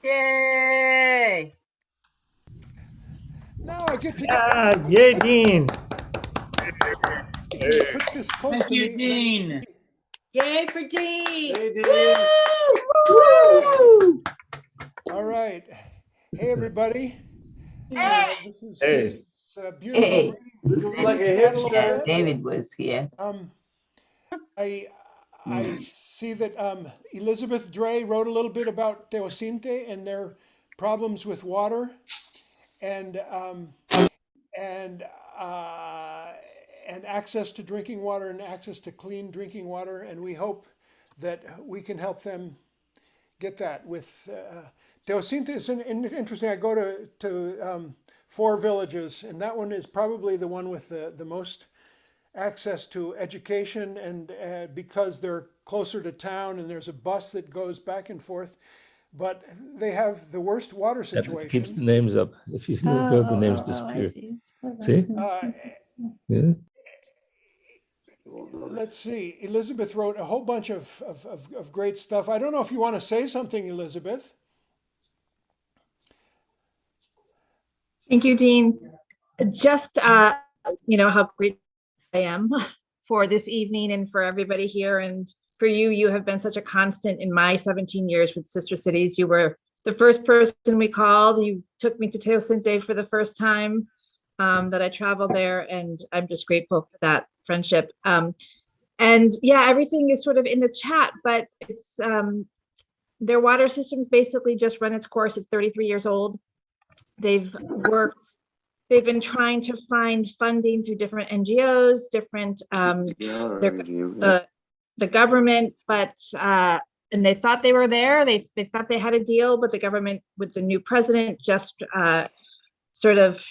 Yay! Now I get to Yay, Dean. put this close Thank to you, me. Dean. Yay for Dean! Hey, Dean. Woo! All right. Hey, everybody. Hey. This is Hey. beautiful. Hey. You look like a hipster. David was here. I see that Elizabeth Dre wrote a little bit about Teosinte and their problems with water, and access to drinking water and access to clean drinking water, and we hope that we can help them get that. With Teosinte is interesting. I go to 4 villages, and that one is probably the one with the most access to education, and because they're closer to town and there's a bus that goes back and forth, but they have the worst water It situation. keeps the names up. If you go, the names disappear. See? Yeah. Let's see. Elizabeth wrote a whole bunch of great stuff. I don't know if you want to say something, Elizabeth. Thank you, Dean. Just, how great I am for this evening and for everybody here. And for you, you have been such a constant in my 17 years with Sister Cities. You were the first person we called. You took me to Teosinte for the first time that I traveled there. And I'm just grateful for that friendship. And yeah, everything is sort of in the chat, but it's their water system's basically just run its course. It's 33 years old. They've they've been trying to find funding through different NGOs, different the government, but and they thought they were there. They thought they had a deal, but the government with the new president just sort of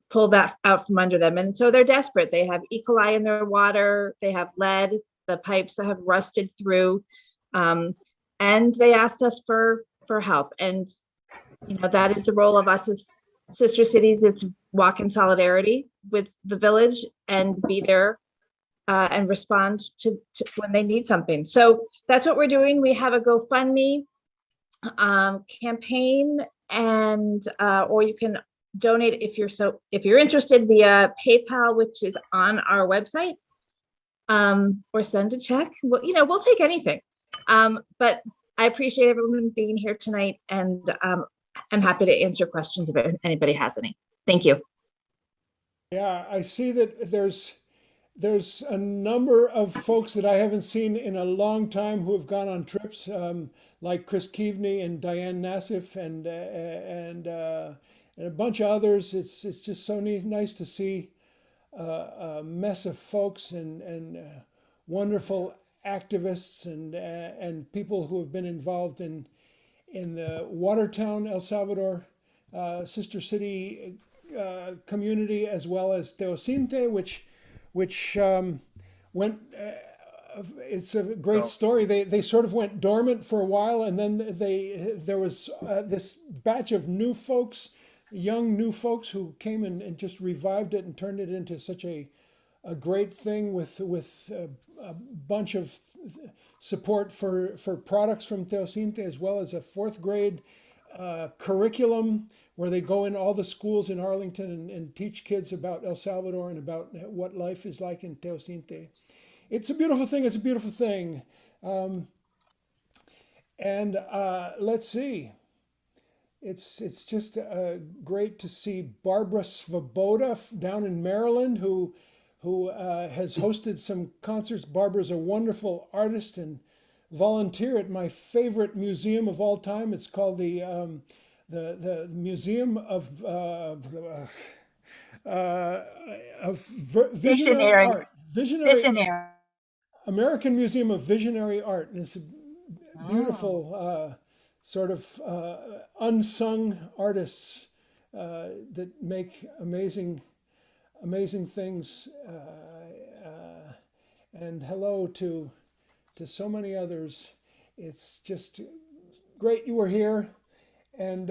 pulled that out from under them. And so they're desperate. They have E. coli in their water. They have lead. The pipes have rusted through. And they asked us for help. And, you know, that is the role of us as sister cities, is to walk in solidarity with the village and be there and respond to when they need something. So that's what we're doing. We have a GoFundMe campaign, and or you can donate if you're interested via PayPal, which is on our website, or send a check. Well, you know, we'll take anything. But I appreciate everyone being here tonight, and I'm happy to answer questions if anybody has any. Thank you. Yeah, I see that there's a number of folks that I haven't seen in a long time who have gone on trips, like Chris Keaveney and Diane Nassif and a bunch of others. It's just so nice to see a mess of folks and wonderful activists and people who have been involved in the Watertown, El Salvador sister city community, as well as Teosinte, which went. It's a great story. They sort of went dormant for a while, and then there was this batch of new folks, young new folks, who came and just revived it and turned it into such a great thing with a bunch of support for products from Teosinte, as well as a fourth grade curriculum where they go in all the schools in Arlington and teach kids about El Salvador and about what life is like in Teosinte. It's a beautiful thing. It's a beautiful thing. Let's see. It's just great to see Barbara Svoboda down in Maryland, who has hosted some concerts. Barbara's a wonderful artist and volunteer at my favorite museum of all time. It's called the Museum of Visionary Art. Visionary. American Museum of Visionary Art, and it's a beautiful sort of unsung artists that make amazing things. And hello to so many others. It's just great you were here, and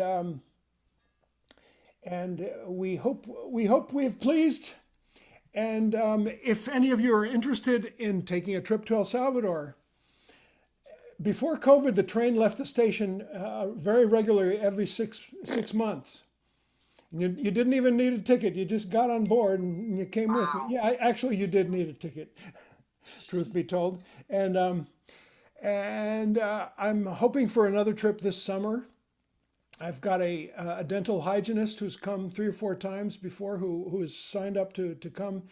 we hope we've pleased. And if any of you are interested in taking a trip to El Salvador, before COVID, the train left the station very regularly every six months. And you didn't even need a ticket. You just got on board and you came with me. Yeah, actually, you did need a ticket, truth be told. And I'm hoping for another trip this summer. I've got a dental hygienist who's come 3 or 4 times before, who has signed up to come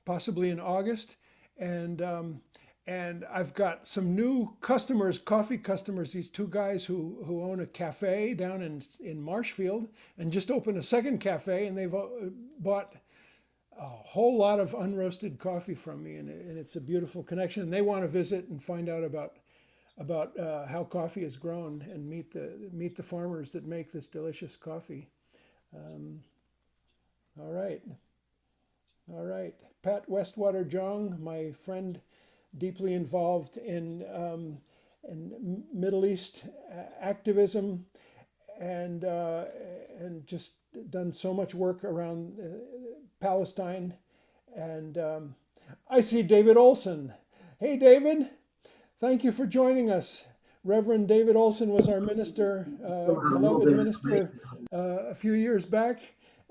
possibly in August. And I've got some new customers, coffee customers, these 2 guys who own a cafe down in Marshfield and just opened a second cafe, and they've bought a whole lot of unroasted coffee from me, and it's a beautiful connection. And they want to visit and find out about how coffee is grown and meet the farmers that make this delicious coffee. All right. Pat Westwater Jong, my friend, deeply involved in Middle East activism, and just done so much work around Palestine. And I see David Olson. Hey, David. Thank you for joining us. Reverend David Olson was our minister, beloved minister, a few years back,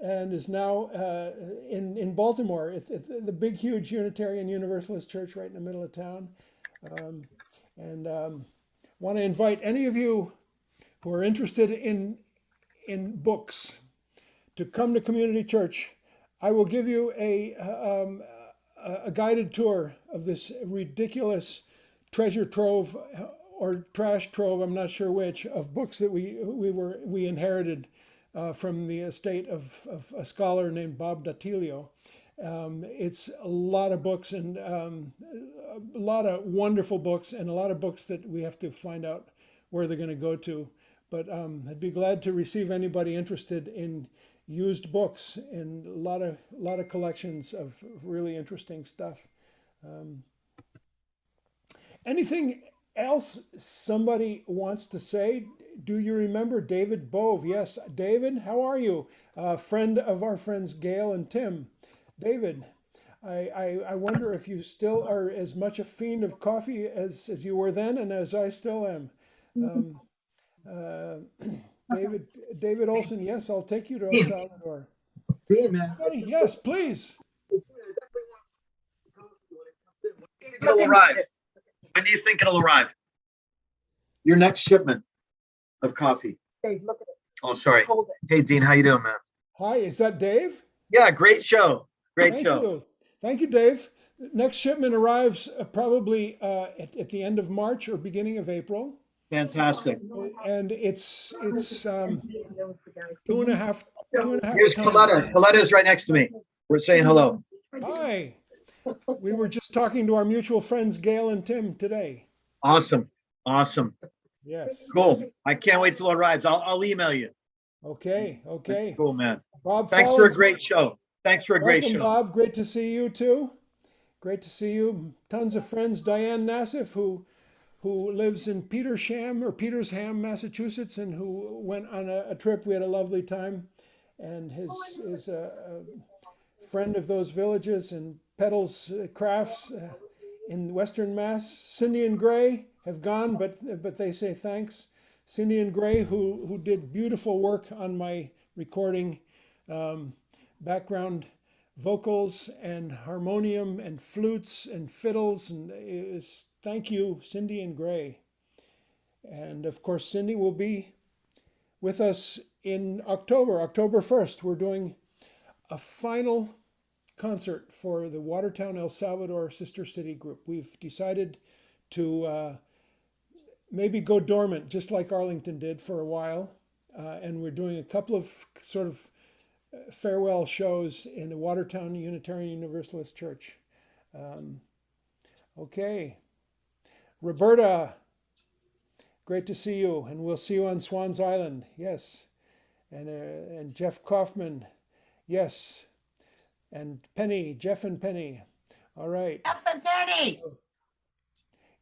and is now in Baltimore at the big, huge Unitarian Universalist Church right in the middle of town. Want to invite any of you who are interested in books to come to Community Church. I will give you a guided tour of this ridiculous treasure trove or trash trove, I'm not sure which, of books that we inherited from the estate of a scholar named Bob Datilio. It's a lot of books and a lot of wonderful books and a lot of books that we have to find out where they're going to go to. But I'd be glad to receive anybody interested in used books and a lot of collections of really interesting stuff. Anything else somebody wants to say? Do you remember David Bove? Yes, David, how are you? Friend of our friends Gail and Tim. David, I wonder if you still are as much a fiend of coffee as you were then and as I still am. David Olson, yes, I'll take you to El Salvador. Buddy, yes, please. It'll arrive. When do you think it'll arrive? Your next shipment of coffee. Dave, look at it. Oh, sorry. Hold it. Hey, Dean, how you doing, man? Hi, is that Dave? Yeah, great show. Great Thank show. you. Thank you, Dave. Next shipment arrives probably at the end of March or beginning of April. Fantastic. And it's 2.5 Here's tons. Coletta. Coletta's right next to me. We're saying hello. Hi. We were just talking to our mutual friends, Gail and Tim, today. Awesome. Awesome. Yes. Cool. I can't wait till it arrives. I'll email you. Okay. Okay. Cool, man. Bob, Thanks for a great show. Thanks for a great welcome, show. Bob. Great to see you too. Great to see you. Tons of friends. Diane Nassif, who lives in Petersham, Massachusetts, and who went on a trip. We had a lovely time, and is a friend of those villages and peddles crafts in Western Mass. Cindy and Gray have gone, but they say thanks. Cindy and Gray, who did beautiful work on my recording, background vocals and harmonium and flutes and fiddles, and thank you, Cindy and Gray. And of course, Cindy will be with us in October 1st. We're doing a final concert for the Watertown, El Salvador Sister City group. We've decided to maybe go dormant, just like Arlington did for a while. And we're doing a couple of sort of farewell shows in the Watertown Unitarian Universalist Church. Okay. Roberta, great to see you, and we'll see you on Swans Island. Yes. And Jeff Kaufman, yes. And Penny, Jeff and Penny. All right. Jeff and Penny.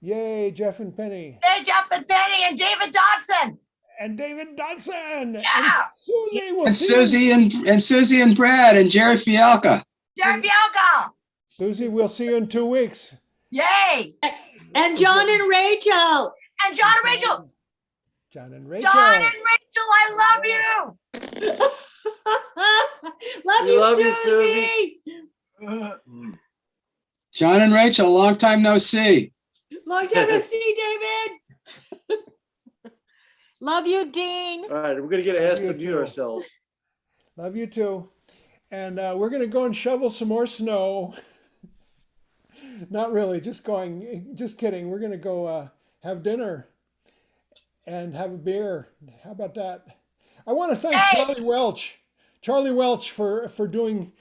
Yay, Jeff and Penny. Hey, Jeff and Penny and David Dodson. And David Dodson. Yeah. And Susie. We'll And see you. Susie and Brad and Jerry Fialka. Jerry Bielka. Susie, we'll see you in 2 weeks. Yay. And John and Rachel. And John and Rachel. John and Rachel. John and Rachel, I love you. Love We you, love you, Susie. John and Rachel, long time no see. Long time to see, David. Love you, Dean. All right, we're gonna get asked You to mute too. ourselves. Love you too. And we're going to go and shovel some more snow. Not really, just kidding. We're going to go have dinner and have a beer. How about that? I want to thank Charlie Welch for doing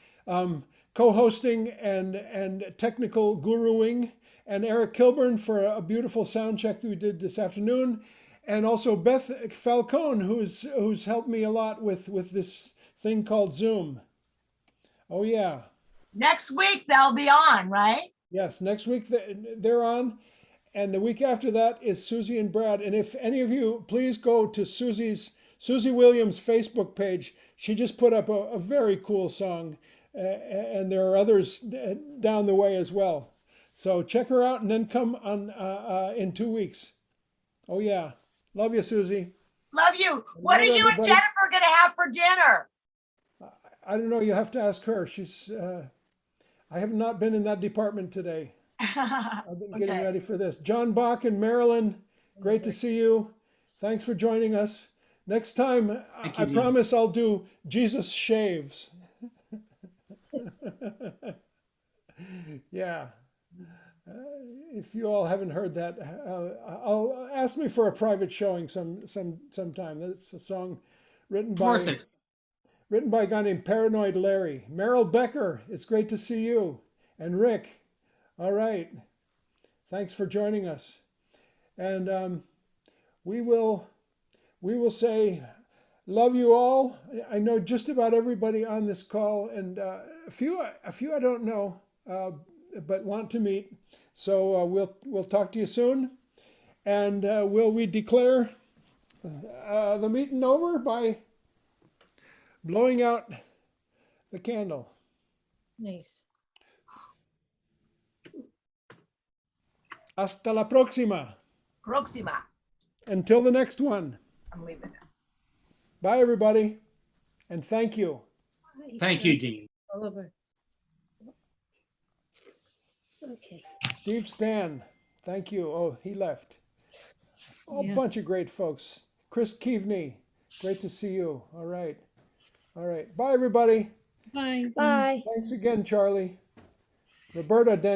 co-hosting and technical guruing, and Eric Kilburn for a beautiful sound check that we did this afternoon, and also Beth Falcone, who's helped me a lot with this thing called Zoom. Oh yeah. Next week they'll be on, right? Yes, next week they're on, and the week after that is Susie and Brad. And if any of you, please go to Susie Williams' Facebook page. She just put up a very cool song, and there are others down the way as well. So check her out, and then come on in 2 weeks. Oh yeah, love you, Susie. Love you. What are Love you everybody. and Jennifer going to have for dinner? I don't know. You have to ask her. I have not been in that department today. I've been getting ready for this. John Bach in Maryland, great to see you. Thanks for joining us. Next time, I promise I'll do Jesus Shaves. Yeah. If you all haven't heard that, I'll ask me for a private showing sometime. That's a song written by written by a guy named Paranoid Larry. Meryl Becker, it's great to see you. And Rick, all right. Thanks for joining us. And we will say, love you all. I know just about everybody on this call, and a few I don't know, but want to meet. So we'll talk to you soon. And will we declare the meeting over by blowing out the candle? Nice. Hasta la próxima. Proxima. Until the next one. I'm leaving it. Bye, everybody. And thank you. Thank you, Dean. All over. Okay. Steve Stan, thank you. Oh, he left. A Yeah. bunch of great folks. Chris Keaveney, great to see you. All right. All right. Bye, everybody. Bye. Bye. Thanks again, Charlie. Roberta,